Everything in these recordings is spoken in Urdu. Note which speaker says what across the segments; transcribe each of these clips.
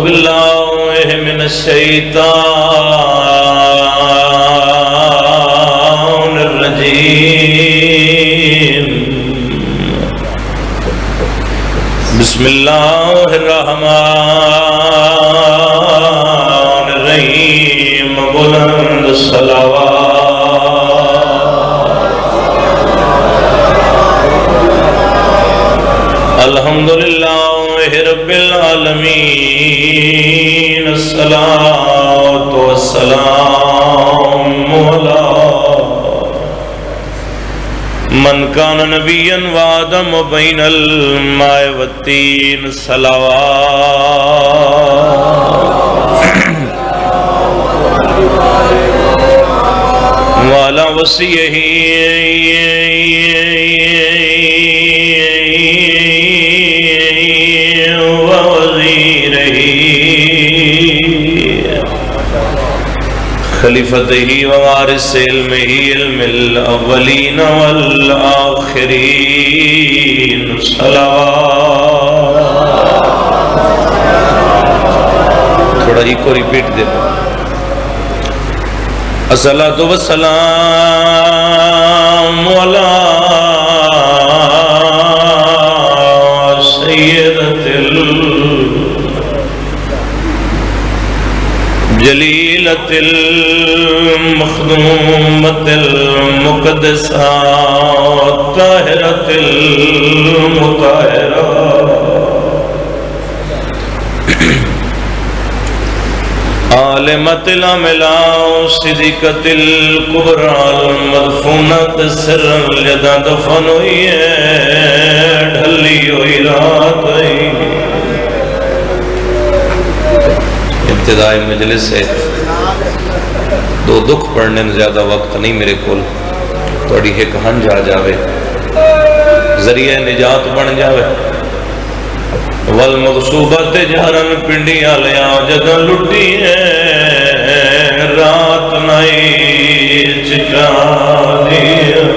Speaker 1: باللہ من الشیطان الرجیم بسم اللہ الرحمن الرحیم بلند صلوات الحمدللہ رب العالمین الصلاة والسلام علی من کان نبیا وآدم بین الماء والتین صلوات وعلی وصیہ خلیفتہ ووارث علمہ علم الاولین والآخرین صلوات تھوڑا ہی کو ریپیٹ دے الصلاۃ والسلام علی سیدۃ جلیلۃ المخدومۃ المقدسہ طاہرۃ المطہرہ عالمۃ العملاء صدیقۃ الکبریٰ المدفونۃ سرا لدہ دفن ہوئی ہے ڈھلی ہوئی رات ہوئی ابتدائی مجلس ہے دو دکھ پڑھنے میں زیادہ وقت نہیں میرے کول توڑی ایک ہنج آ جاوے ذریعہ نجات بن جاوے والمغصوبت جہرن پنڈیاں لیا جدہ لٹی ہے رات نائی چکا دیا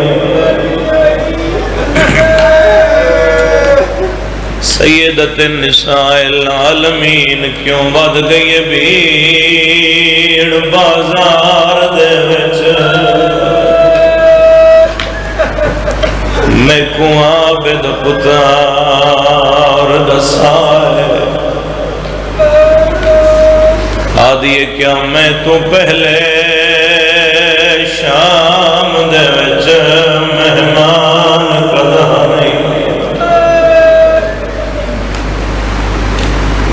Speaker 1: سیدت النساء العالمین کیوں بد گئی بھیڑ بازار دے وچ میں کو عابد پتار دسائے آدھی کیا میں تو پہلے شام دے وچ مہمان قدا نہیں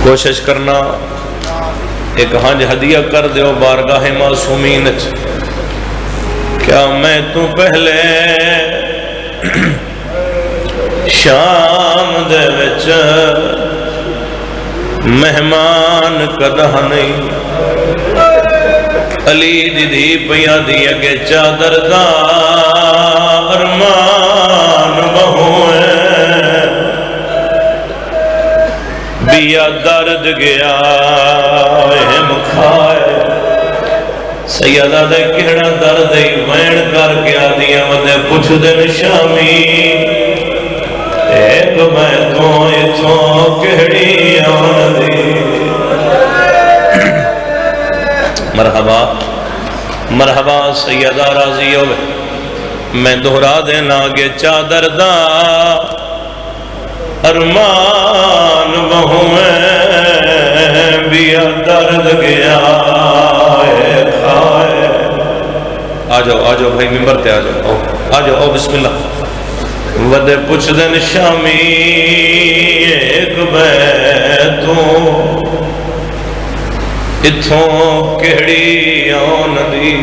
Speaker 1: کوشش کرنا ایک ہنج ہدیہ کر دیو بارگاہ معصومین کیا میں تو پہلے شام دے وچ مہمان کدہ نہیں علی دی پیا دی اگے چادر دا ارمان بہوئے بیا درد گیا اہم کھائے سیدہ دے کہنا درد ہی وین کر کے آدیا مدے پوچھ دن شامی ایک میں تو اتھوں کہڑی آن دی مرحبا مرحبا سیدہ راضی ہوئے میں دہرا دینا گے چادر دا ارمان بہویں بیا درد گیا کھائے آ جاؤ بھائی ممبر تے آ جاؤ بسم اللہ ودے پوچھ دن شامی ایک بیتوں اتھوں کہڑی آن دی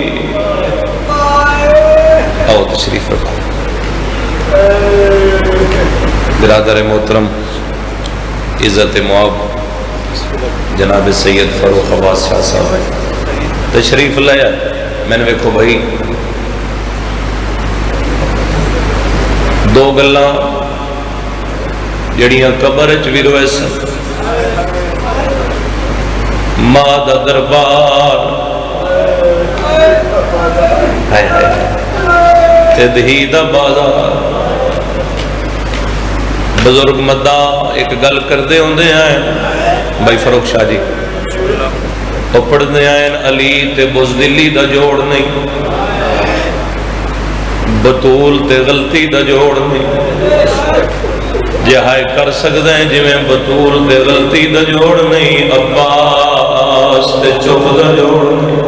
Speaker 1: آؤ تشریف رکھو برادر محترم عزت معاب جناب سید فاروق عباس شاہ صاحب تشریف لیا میں نے ویکھو بھائی دو گلاں جڑیاں قبر وچ وی روئے سن ماں دا دربار تے دہی دا بازار بزرگ مدہ ایک گل کر دے ہوندے ہیں بھائی فاروق شاہ جی وہ پڑھنے آئے علی تے بزدلی دا جوڑ نہیں، بطول تے غلطی دا جوڑ نہیں، جہائے کر سکتے ہیں جی میں بطول تے غلطی دا جوڑ نہیں، عباس تے چپ دا جوڑ نہیں،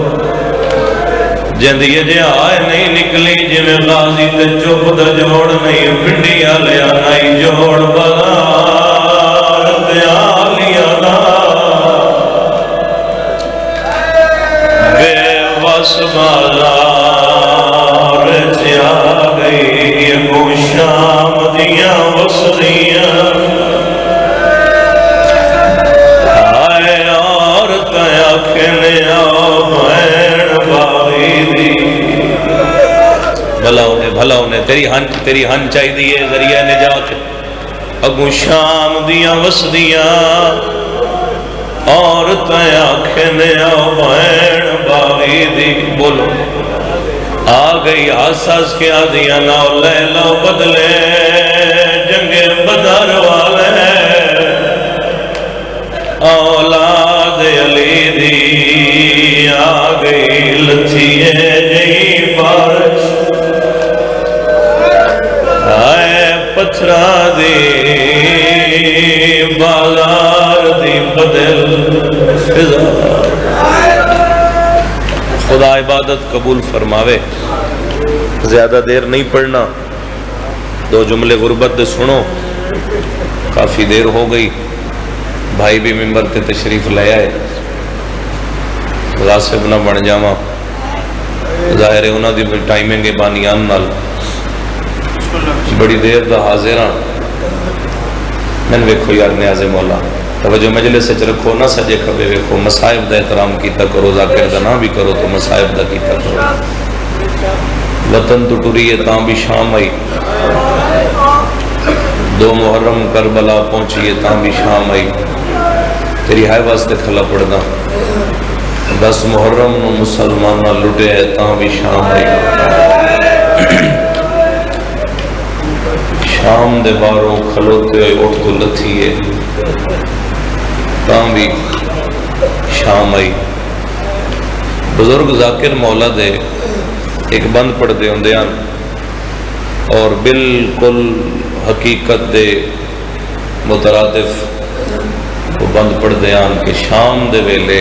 Speaker 1: جندیے جہائے نہیں نکلی جی میں غازی تے چپ دا جوڑ نہیں، پنڈی آلیا نائی جوڑ بغار تے آلیا نا بے وس بازار جا گئی وہ شام دیاں وسریاں آئے اور تیا کھنے آؤ بین باغی دی بھلا انہیں تیری ہن چاہی دیئے ذریعہ نجات اگوں شام دیاں وسریاں اور تیا کھنے آؤ بین باغی دی بولو آ گئی آساس کیا دیا ناؤ لے لو بدلے جنگ بدر والے اولاد علی دی آ گئی لتھیے جئی بارش آئے پتھرا دی بازار دی بدل فضا خدا عبادت قبول فرماوے زیادہ دیر نہیں پڑھنا دو جملے غربت دے سنو کافی دیر ہو گئی بھائی بھی ممبر تے تشریف لے آئے غاصب نہ بن جاواں ظاہر ہے انہاں دی ٹائمنگ بانیان نال بڑی دیر دا حاضراں میں ویکھو یار نیاز مولا توجہ مجلس سے رکھو نہ سجے کھبے ویکھو مصائب دا احترام کیتا کرو ذاکر دا نہ بھی کرو تو مصائب دا کیتا کرو وطن تو ٹریے تاں بھی شام آئی دو محرم کربلا پہنچیے تاں بھی شام آئی تیری ہائے واسطے کھلا پڑھنا 10 محرم نو مسلمان نہ لٹے ہے تاں بھی شام آئی شام دے باروں کھلوتے ہوئے اٹھ تو لتھیے تاں بھی شام آئی بزرگ ذاکر مولا دے ایک بند پڑھ دے ہوں دیان اور بالکل حقیقت دے مترادف وہ بند پڑھ دیان کہ شام دے ویلے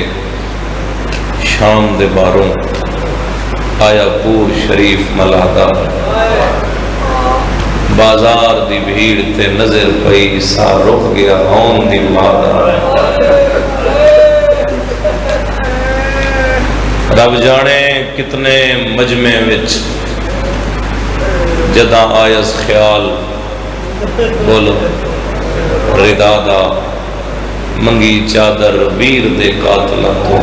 Speaker 1: شام دے باروں آیا پور شریف ملادا بازار دی بھیڑ تے نظر پئی سا رک گیا ہون دی مادہ رب جانے کتنے مجمع وچ جداں آیس خیال بولو ردا دا منگی چادر ویر دے قاتلہ تو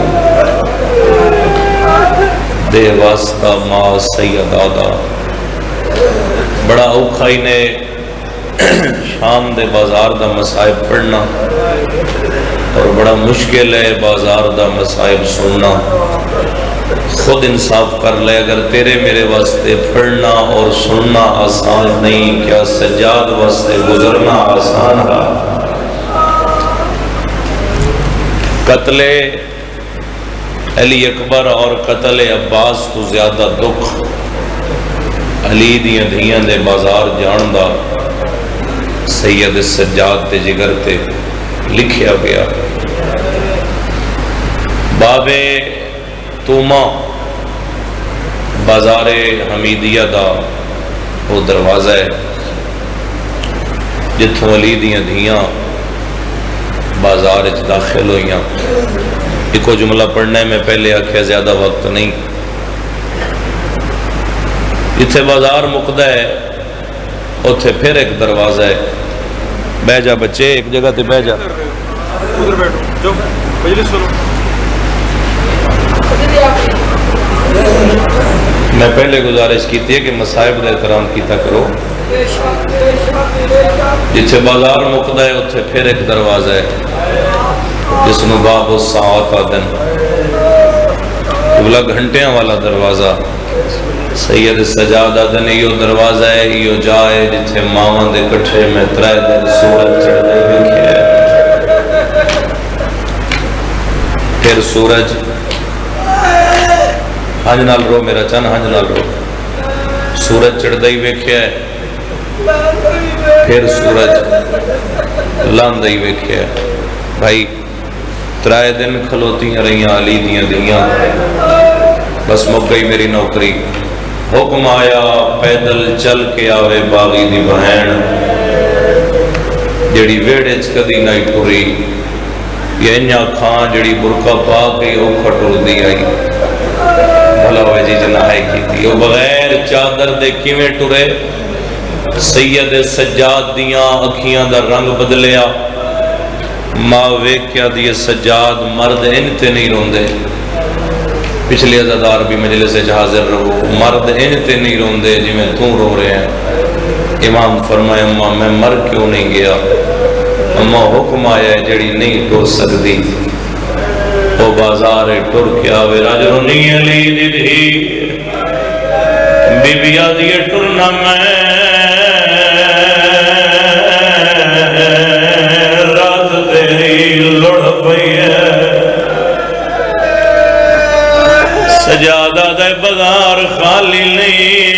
Speaker 1: دے واسطہ ماں سید آدھا بڑا اوکھائی نے شام دے بازار دا مسائب پڑھنا اور بڑا مشکل ہے بازار دا مسائب سننا خود انصاف کر لے اگر تیرے میرے واسطے پڑھنا اور سننا آسان نہیں کیا سجاد واسطے گزرنا آسان ہے قتل علی اکبر اور قتل عباس تو زیادہ دکھ علی دیاں دھیاں دے بازار جان دا سید سجاد تے جگر تے لکھیا گیا بابے توما بازار حمیدیہ دا وہ دروازہ ہے جتھوں علی دیاں دھیاں بازار اچ داخل ہوئیاں ایک جملہ پڑھنے میں پہلے آکھیا زیادہ وقت نہیں جتھے بازار مقدہ ہے اتھے پھر ایک دروازہ ہے بہ جا بچے ایک جگہ تے بہ جا ادھر بیٹھو جو مجلس سنو میں پہلے گزارش کی تھی کہ مصائب دا احترام کیتا کرو جتھے بازار مقدہ ہے اتھے پھر ایک دروازہ ہے جس نو باب الساعات آدن بلا گھنٹیاں والا دروازہ سید سجاد آدن ایو دروازہ ہے ایو جائے جتھے ماما دے کٹھے میں ترائے دن سورج چڑھ دے بکھے پھر سورج ہنج نال رو میرا چن، ہنج نال رو. سورج چڑھدا ہی ویکھیا ہے، پھر سورج لاندا ہی ویکھیا ہے. بھائی 3 دن کھلوتیاں رہیاں علی دیاں دھیاں، بس مک گئی میری نوکری. حکم آیا پیدل چل کے آوے باغی دی بہن، جڑی ویڑے چ کدی نہیں ٹری، یا انجا کھان جڑی برقع پا کے او کھٹر دی آئی. بھلا ہوئے جی جناحے کی تھی، او بغیر چادر دے کیویں ٹرے. سید سجاد دیاں اکھیاں دا رنگ بدلیا. ماں ویکھیا دیے سجاد مرد انتے نہیں روندے. پچھلے عزادار بھی مجلس حاضر رہو، مرد انتے نہیں روندے جی میں توں رو رہے ہیں. امام فرمائے اماں میں مر کیوں نہیں گیا؟ اماں حکم آیا ہے جڑی نہیں ٹر سکتی وہ بازار ٹر کے آوے. راجرو نہیں علی دی دھی بی بی آدھی ٹرنا میں رات تیری لڑ پئی ہے. سجادہ دے بازار خالی نہیں،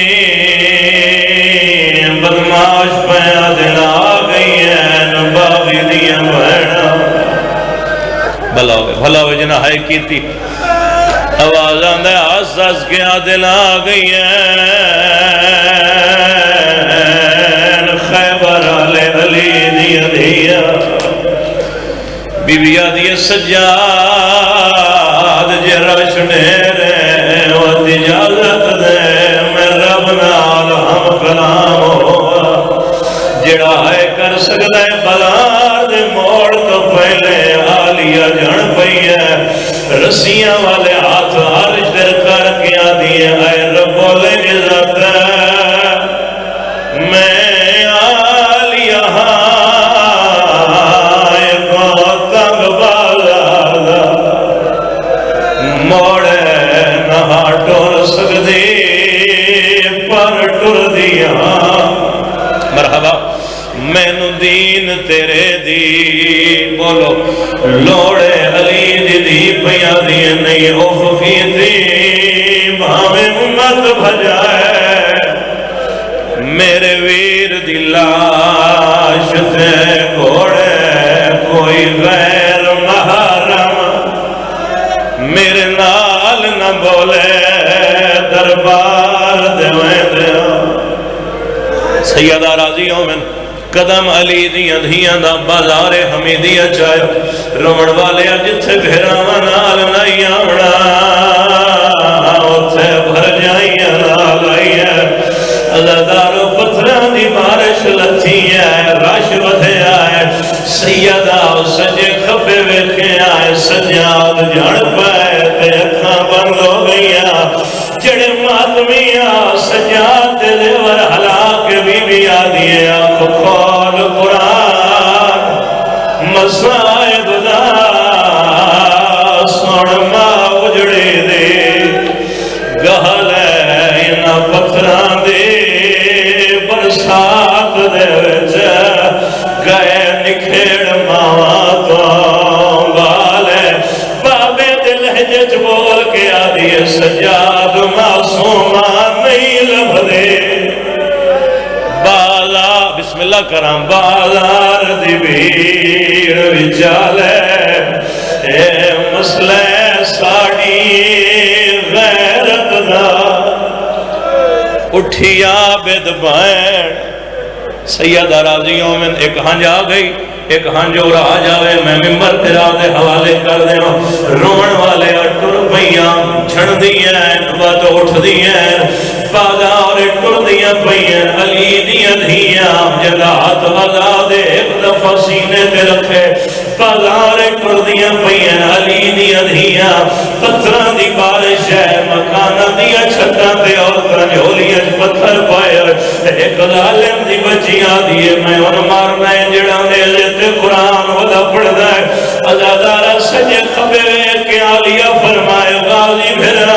Speaker 1: بدماش پیا دن آ گئی ہیں باغی دیاں بہنا. بھلا ہوئے جنہ ہائے کی تھی آواز آندہ آس آس کے دل آ گئی ہیں خیبر آلے علی دیاں دیاں. بی بی آدھی سجاد جے رشنے رہے و اجازت دے میں رب نال ہم کلام ہوا. جڑا ہے کر سکتا ہے بازار دے موڑ تو پہلے آلیا جان پئی ہے. رسیاں والے ہاتھ عرش در کر کے آدھی ہے اے رب العزت میں آلیا ہائے کو تنگ بازار دا موڑے نہ ٹر سکتی پر ٹر دیا. مرحبا میں نو دین تیرے دی بولو لوڑے علی دی دی پیا دی نہیں افقی دی بھامیں امت بھجائے. میرے ویر دی لاش تے گھوڑے کوئی غیر محرم میرے نال نہ بولے دربار دویں دیا. سیدہ راضی ہومن قدم علی دیاں دھیاں دا بازار حمیدیہ چاہے روڑ والے جتھے بھیراواں نال نہیں آوڑا اتھے بھر جائیاں نال آئیے. عزادارو پتھراں دی بارش لتھی ہے رش ودھے آئے. سیدہ سجے کھبے ویکھے آئے سجاد جھڑ پائے تے اکھاں بند ہو گئیاں. جڑے ماتمیاں سجاد دے ور ہلا کے بی بی آدھی آنکھ کھول قرآن مسائب دا سن ماں اجڑے دے گہل اینا پتھران دے برسات دے وچ گئے نکھیڑ ماں تو بالے بابے دے لہجے چ بول کے آدھی سجاد معصومان نہیں لب دے. بسم اللہ کرام بازار دی بھیڑ وچالے اے مسئلہ ساڑی غیرت دا اٹھی عابد بین. سیدہ راضیوں میں ایک ہنج آ گئی ایک ہنج اور آ جاوے. میں ممبر تیرا دے حوالے کر دے روڑ والے اٹھر پئیاں جھڑ دیئے بات اٹھ دیئے بازار ٹر دیاں پئیاں علی دیاں دھیاں جگہ ہاتھ بازا دے ایک دفعہ سینے تے رکھے. بازار ٹر دیاں پئیاں علی دیاں دھیاں پتھراں دی بارش ہے مکانہ دیاں چھتاں تے اور کنجولیاں پتھر پائے. ایک ظالم دی بچیاں دیئے میں ان مارنا ہے جڑا نیلے تے قرآن والا پڑھ دائے. عزادارہ سجے خبے کے آلیہ فرمائے غازی بھرا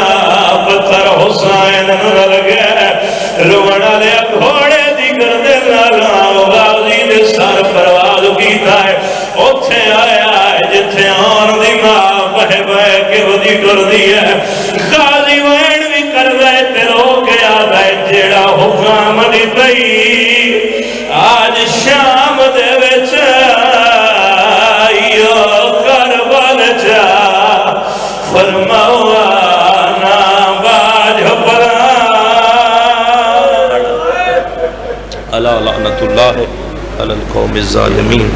Speaker 1: پتھر حسین نل گئے روڑا لے گھوڑے دی گردے نالا غازی نے سر پرواز کیتا ہے. اتھے آیا ہے جتھے آن دی ماں بہ بہ کے وہ دی ٹر دی ہے غازی وین دے جڑا حکام دیتائی آج شام دے وچ آئیو کربل جا فرماؤ آنا باج پران اللہ لعنت اللہ علی القوم الظالمین.